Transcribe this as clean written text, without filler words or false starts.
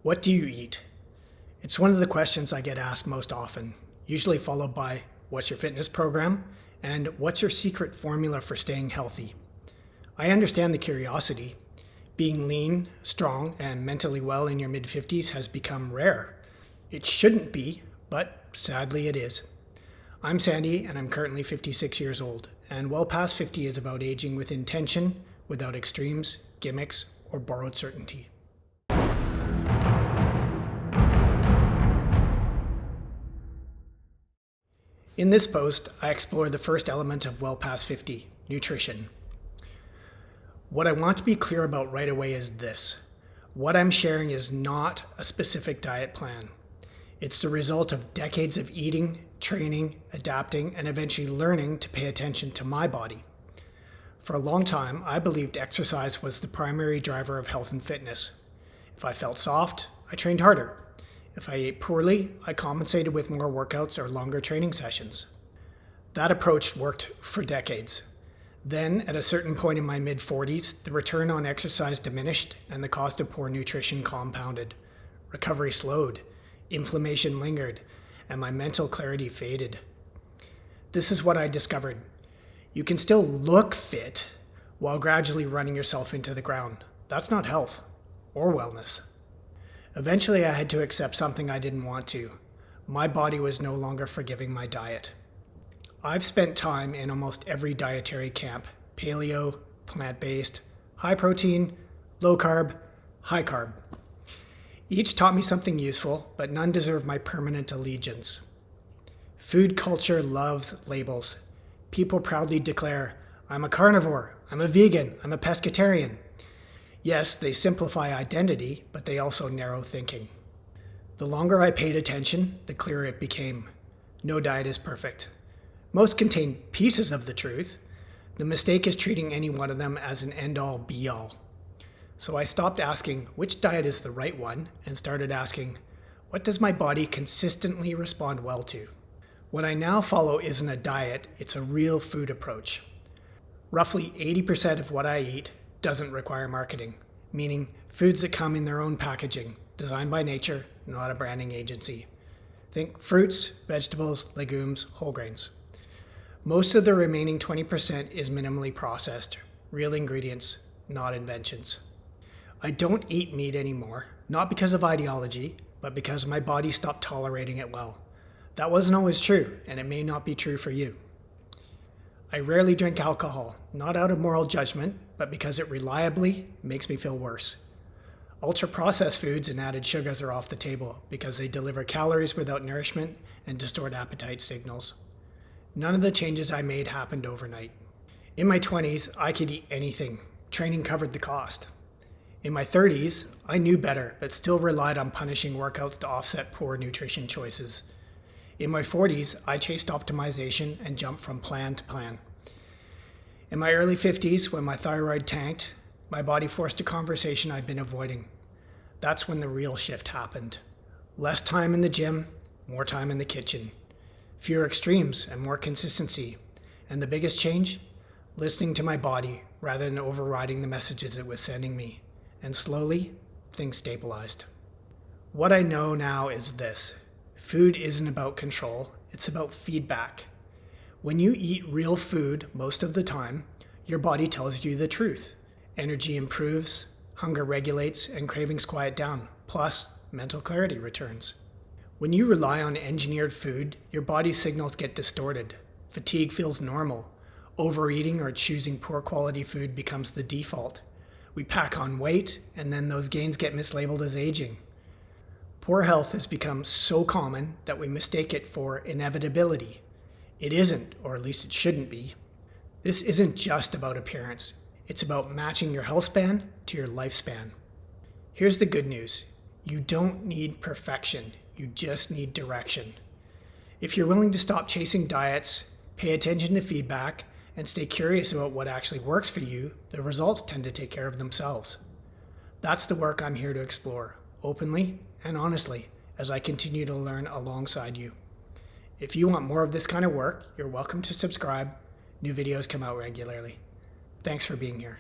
What do you eat? It's one of the questions I get asked most often, usually followed by, what's your fitness program? And what's your secret formula for staying healthy? I understand the curiosity. Being lean, strong, and mentally well in your mid-50s has become rare. It shouldn't be, but sadly it is. I'm Sandy, and I'm currently 56 years old, and well past 50 is about aging with intention, without extremes, gimmicks, or borrowed certainty. In this post, I explore the first element of well past 50, nutrition. What I want to be clear about right away is this. What I'm sharing is not a specific diet plan. It's the result of decades of eating, training, adapting, and eventually learning to pay attention to my body. For a long time, I believed exercise was the primary driver of health and fitness. If I felt soft, I trained harder. If I ate poorly, I compensated with more workouts or longer training sessions. That approach worked for decades. Then, at a certain point in my mid-40s, the return on exercise diminished and the cost of poor nutrition compounded. Recovery slowed, inflammation lingered, and my mental clarity faded. This is what I discovered. You can still look fit while gradually running yourself into the ground. That's not health or wellness. Eventually, I had to accept something I didn't want to. My body was no longer forgiving my diet. I've spent time in almost every dietary camp: paleo, plant-based, high protein, low carb, high carb. Each taught me something useful, but none deserve my permanent allegiance. Food culture loves labels. People proudly declare, I'm a carnivore, I'm a vegan, I'm a pescatarian. Yes, they simplify identity, but they also narrow thinking. The longer I paid attention, the clearer it became. No diet is perfect. Most contain pieces of the truth. The mistake is treating any one of them as an end-all, be-all. So I stopped asking which diet is the right one and started asking, what does my body consistently respond well to? What I now follow isn't a diet, it's a real food approach. Roughly 80% of what I eat doesn't require marketing, meaning foods that come in their own packaging, designed by nature, not a branding agency. Think fruits, vegetables, legumes, whole grains. Most of the remaining 20% is minimally processed, real ingredients, not inventions. I don't eat meat anymore, not because of ideology, but because my body stopped tolerating it well. That wasn't always true, and it may not be true for you. I rarely drink alcohol, not out of moral judgment, but because it reliably makes me feel worse. Ultra-processed foods and added sugars are off the table because they deliver calories without nourishment and distort appetite signals. None of the changes I made happened overnight. In my 20s, I could eat anything. Training covered the cost. In my 30s, I knew better, but still relied on punishing workouts to offset poor nutrition choices. In my 40s, I chased optimization and jumped from plan to plan. In my early 50s, when my thyroid tanked, my body forced a conversation I'd been avoiding. That's when the real shift happened. Less time in the gym, more time in the kitchen. Fewer extremes and more consistency. And the biggest change? Listening to my body rather than overriding the messages it was sending me. And slowly, things stabilized. What I know now is this. Food isn't about control, it's about feedback. When you eat real food most of the time, your body tells you the truth. Energy improves, hunger regulates, and cravings quiet down. Plus, mental clarity returns. When you rely on engineered food, your body's signals get distorted. Fatigue feels normal. Overeating or choosing poor quality food becomes the default. We pack on weight, and then those gains get mislabeled as aging. Poor health has become so common that we mistake it for inevitability. It isn't, or at least it shouldn't be. This isn't just about appearance. It's about matching your health span to your lifespan. Here's the good news. You don't need perfection. You just need direction. If you're willing to stop chasing diets, pay attention to feedback, and stay curious about what actually works for you, the results tend to take care of themselves. That's the work I'm here to explore, openly and honestly, as I continue to learn alongside you. If you want more of this kind of work, you're welcome to subscribe. New videos come out regularly. Thanks for being here.